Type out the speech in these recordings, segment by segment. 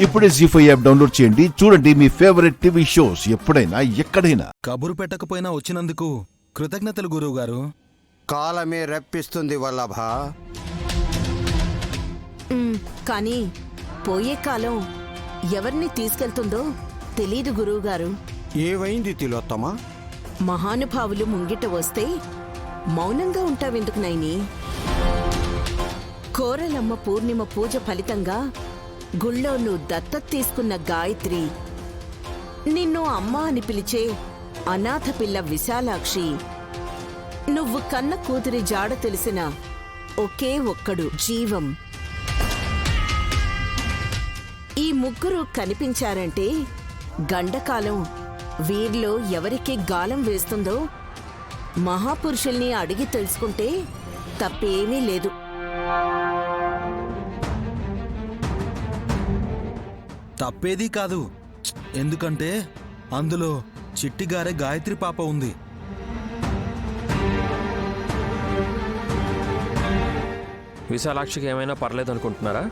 ఇప్పుడే జీ5 app download చేయండి. చూడండి మీ ఫేవరెట్ టీవీ షోస్ ఎప్పుడైనా ఎక్కడైనా. కబురు పెట్టకపోయినా వచ్చినందుకు కృతజ్ఞతలు గురువు గారు. కాలమే రప్పిస్తుంది వల్లభ. కానీ పోయే కాలం ఎవరిని తీసుకెళ్తుందో తెలీదు గురువుగారు. ఏవైంది తిలోత్తమా? మహానుభావులు ముంగిట వస్తే మౌనంగా ఉంటావెందుకు నైని? కోరలమ్మ పూర్ణిమ పూజ ఫలితంగా గుళ్ళో నువ్వు దత్తత తీసుకున్న గాయత్రి, నిన్ను అమ్మ అని పిలిచే అనాథ పిల్ల విశాలాక్షి, నువ్వు కన్న కూతురి జాడ తెలిసిన ఒకే ఒక్కడు జీవం, ఈ ముగ్గురు కనిపించారంటే గండకాలం వీరిలో ఎవరికి గాలం వేస్తుందో మహాపురుషుల్ని అడిగి తెలుసుకుంటే తప్పేమీ లేదు. తప్పేదీ కాదు, ఎందుకంటే అందులో చిట్టిగారే గాయత్రి పాప ఉంది. విశాలాక్షికి ఏమైనా పర్లేదనుకుంటున్నారా?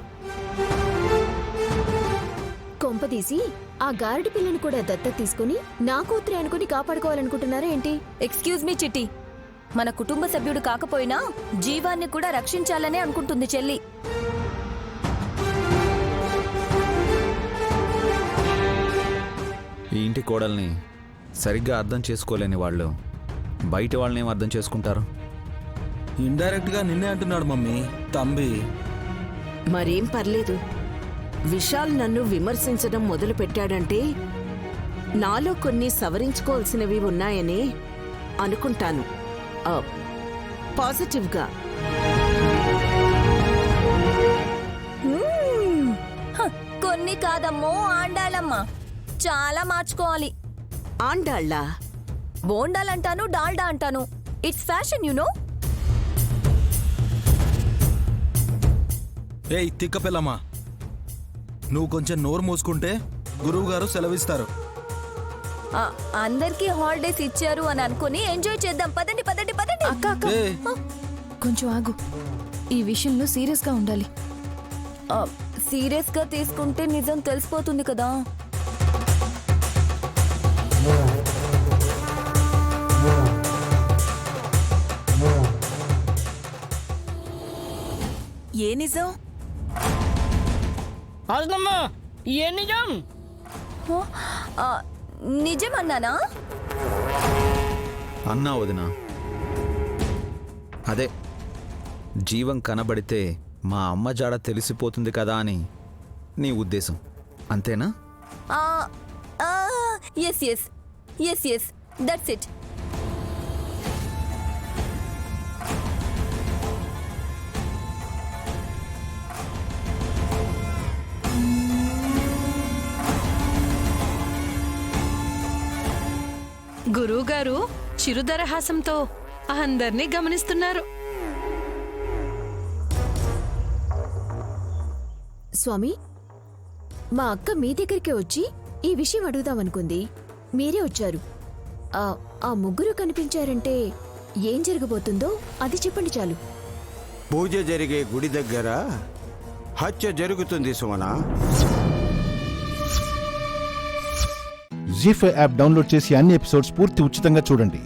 కొంపదీసి ఆ గారడి పిల్లను కూడా దత్తత తీసుకుని నా కూతురి అనుకుని కాపాడుకోవాలనుకుంటున్నారా ఏంటి? ఎక్స్క్యూజ్ మీ చిట్టి, మన కుటుంబ సభ్యుడు కాకపోయినా జీవాన్ని కూడా రక్షించాలనే అనుకుంటుంది చెల్లి. ఈ ఇంటి కోడల్ని సరిగ్గా అర్థం చేసుకోలేని వాళ్ళు బయట వాళ్ళని ఏం అర్థం చేసుకుంటారు? ఇండైరెక్ట్ గా నిన్నే అంటున్నాడు మమ్మీ. తంబి మరేం పర్లేదు. విశాల్ నన్ను విమర్శించడం మొదలు పెట్టాడంటే నాలో కొన్ని సవరించుకోవాల్సినవి ఉన్నాయని అనుకుంటాను. పాజిటివ్గా. కొన్ని కాదమ్మో ఆండాలమ్మా, చాలా మార్చుకోవాలి. ఆండాళ్ళా? బోండాలంటాను, డాల్డా అంటాను. It's fashion you know. ఏయ్ తిక్క పిల్లమ్మా, నువ్వు కొంచెం నోరు మూసుకుంటే గురువు గారు సెలవిస్తారు. అందరికీ హాలిడేస్ ఇచ్చారు అని అనుకుని ఎంజాయ్ చేద్దాం. పదండి పదండి పదండి. అక్క కొంచెం ఆగు, ఈ విషయంలో సీరియస్ గా ఉండాలి. సీరియస్ గా తీసుకుంటే నిజం తెలిసిపోతుంది కదా. ఏ నిజం? నిజమన్నానా? అన్నా వదినా, అదే జీవం కనబడితే మా అమ్మ జాడ తెలిసిపోతుంది కదా అని నీ ఉద్దేశం, అంతేనా? Yes yes yes yes, that's it. గురువుగారు చిరుదరహాసంతో అందర్నీ గమనిస్తున్నారు. స్వామి, మా అక్క మీ దగ్గరికి వచ్చి ఈ విషయం అడుగుదామనుకుంది. మీరే వచ్చారు. ఆ ముగ్గురు కనిపించారంటే ఏం జరగబోతుందో అది చెప్పండి చాలు. పూజ జరిగే గుడి దగ్గర హత్య జరుగుతుంది సుమనా. జీ5 యాప్ డౌన్లోడ్ చేసి అన్ని ఎపిసోడ్స్ పూర్తి ఉచితంగా చూడండి.